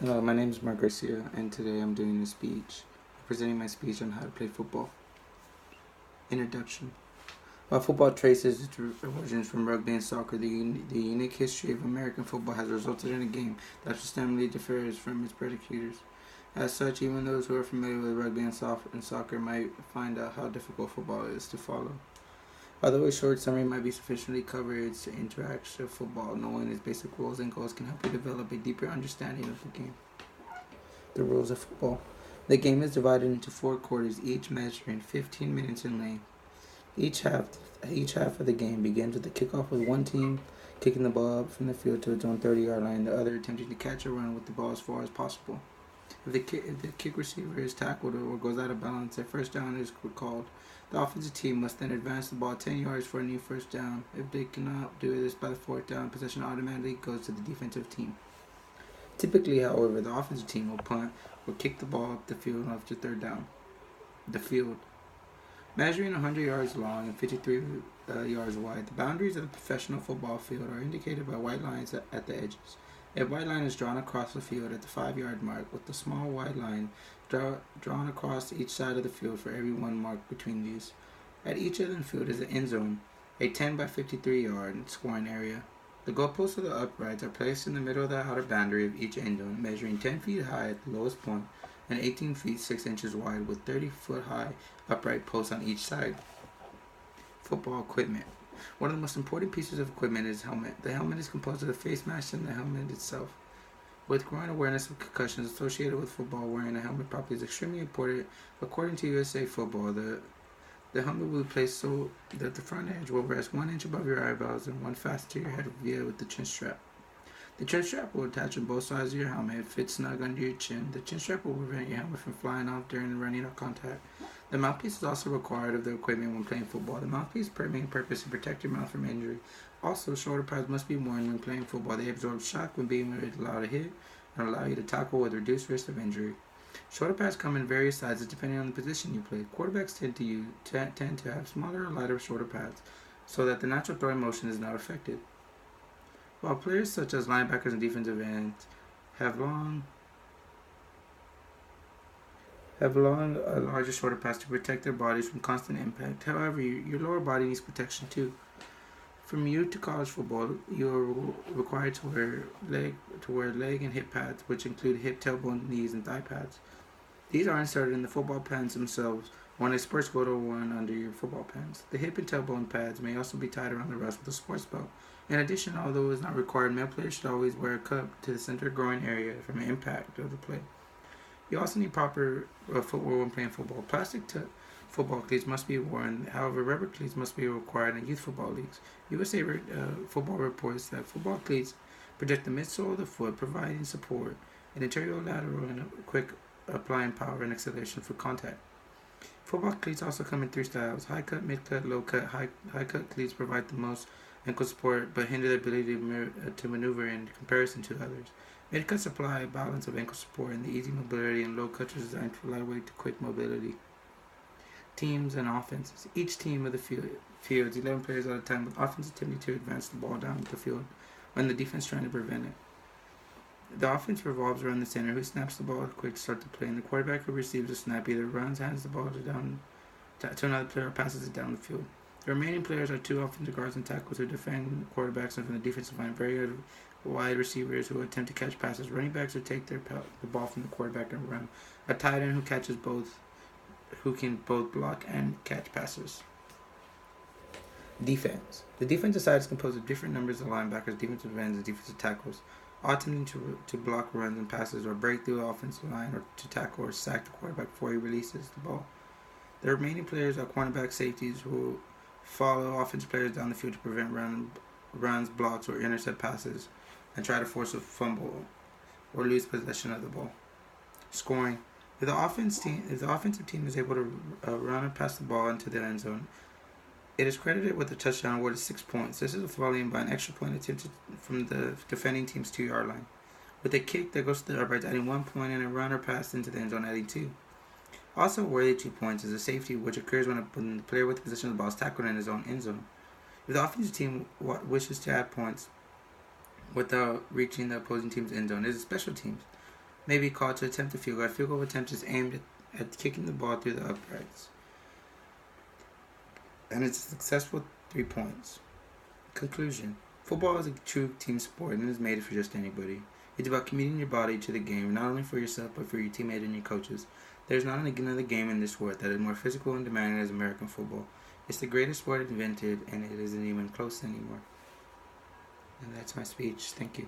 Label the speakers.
Speaker 1: Hello, my name is Marc, and today I'm doing a speech. I'm presenting my speech on how to play football. Introduction. While football traces its origins from rugby and soccer, the unique history of American football has resulted in a game that substantially differs from its predecessors. As such, even those who are familiar with rugby and soccer might find out how difficult football is to follow. Although a short summary might be sufficiently cover its interaction of football, knowing its basic rules and goals can help you develop a deeper understanding of the game. The rules of football. The game is divided into 4 quarters, each measuring 15 minutes in length. Each half of the game begins with a kickoff with one team kicking the ball up from the field to its own 30-yard line, the other attempting to catch or run with the ball as far as possible. If the kick receiver is tackled or goes out of bounds, a first down is called. The offensive team must then advance the ball 10 yards for a new first down. If they cannot do this by the 4th down, possession automatically goes to the defensive team. Typically, however, the offensive team will punt or kick the ball up the field after 3rd down. The field. Measuring 100 yards long and 53 yards wide, the boundaries of the professional football field are indicated by white lines at the edges. A white line is drawn across the field at the 5-yard mark, with a small white line drawn across each side of the field for every one mark between these. At each end of the field is an end zone, a 10 by 53 yard scoring area. The goalposts of the uprights are placed in the middle of the outer boundary of each end zone, measuring 10 feet high at the lowest point and 18 feet 6 inches wide, with 30-foot high upright posts on each side. Football equipment. One of the most important pieces of equipment is helmet. The helmet is composed of the face mask and the helmet itself. With growing awareness of concussions associated with football, wearing a helmet properly is extremely important. According to USA Football, the helmet will be placed so that the front edge will rest 1 inch above your eyebrows and 1 fastened to your head via with the chin strap. The chin strap will attach on both sides of your helmet. It fits snug under your chin. The chin strap will prevent your helmet from flying off during running or contact. The mouthpiece is also required of the equipment when playing football. The mouthpiece's main purpose is to protect your mouth from injury. Also, shoulder pads must be worn when playing football. They absorb shock when being allowed to hit and allow you to tackle with reduced risk of injury. Shoulder pads come in various sizes depending on the position you play. Quarterbacks tend to have smaller or lighter shoulder pads so that the natural throwing motion is not affected. While players such as linebackers and defensive ends have larger shoulder pads to protect their bodies from constant impact. However, your lower body needs protection too. From youth to college football, you are required to wear leg and hip pads, which include hip, tailbone, knees, and thigh pads. These are inserted in the football pants themselves, or in a sports coat or worn under your football pants. The hip and tailbone pads may also be tied around the wrist with a sports belt. In addition, although it is not required, male players should always wear a cup to the center groin area from the impact of the play. You also need proper footwear when playing football. Plastic football cleats must be worn. However, rubber cleats must be required in youth football leagues. USA Football reports that football cleats protect the midsole of the foot, providing support, an anterolateral and a quick applying power and acceleration for contact. Football cleats also come in 3 styles: high cut, mid cut, low cut. High cut cleats provide the most ankle support but hinder the ability to maneuver in comparison to others. Mid cuts supply a balance of ankle support and the easy mobility, and low cuts are designed for lightweight to quick mobility. Teams and offenses. Each team of the fields 11 players at a time, with offense attempting to advance the ball down the field when the defense trying to prevent it. The offense revolves around the center, who snaps the ball quick to start the play, and the quarterback who receives the snap either hands the ball to another player or passes it down the field. The remaining players are 2 offensive guards and tackles who defend quarterbacks, and from the defensive line, very wide receivers who attempt to catch passes, running backs who take the ball from the quarterback and run, a tight end who can both block and catch passes. Defense. The defensive side is composed of different numbers of linebackers, defensive ends, and defensive tackles, all attempting to block runs and passes or break through the offensive line or to tackle or sack the quarterback before he releases the ball. The remaining players are cornerback safeties who follow offensive players down the field to prevent runs, blocks, or intercept passes, and try to force a fumble or lose possession of the ball. Scoring. If the offensive team is able to run or pass the ball into the end zone, it is credited with a touchdown awarded 6 points. This is followed by an extra point attempted from the defending team's 2-yard line. With a kick that goes to the uprights, adding 1 point, and a run or pass into the end zone, adding 2. Also worthy 2 points is a safety, which occurs when the player with the possession of the ball is tackled in his own end zone. If the offensive team wishes to add points without reaching the opposing team's end zone, it is special teams. may be called to attempt a field goal. A field goal attempt is aimed at kicking the ball through the uprights, and it's a successful 3 points. Conclusion. Football is a true team sport and is made for just anybody. It's about committing your body to the game, not only for yourself, but for your teammates and your coaches. There's not another game in this sport that is more physical and demanding as American football. It's the greatest sport invented, and it isn't even close anymore. And that's my speech. Thank you.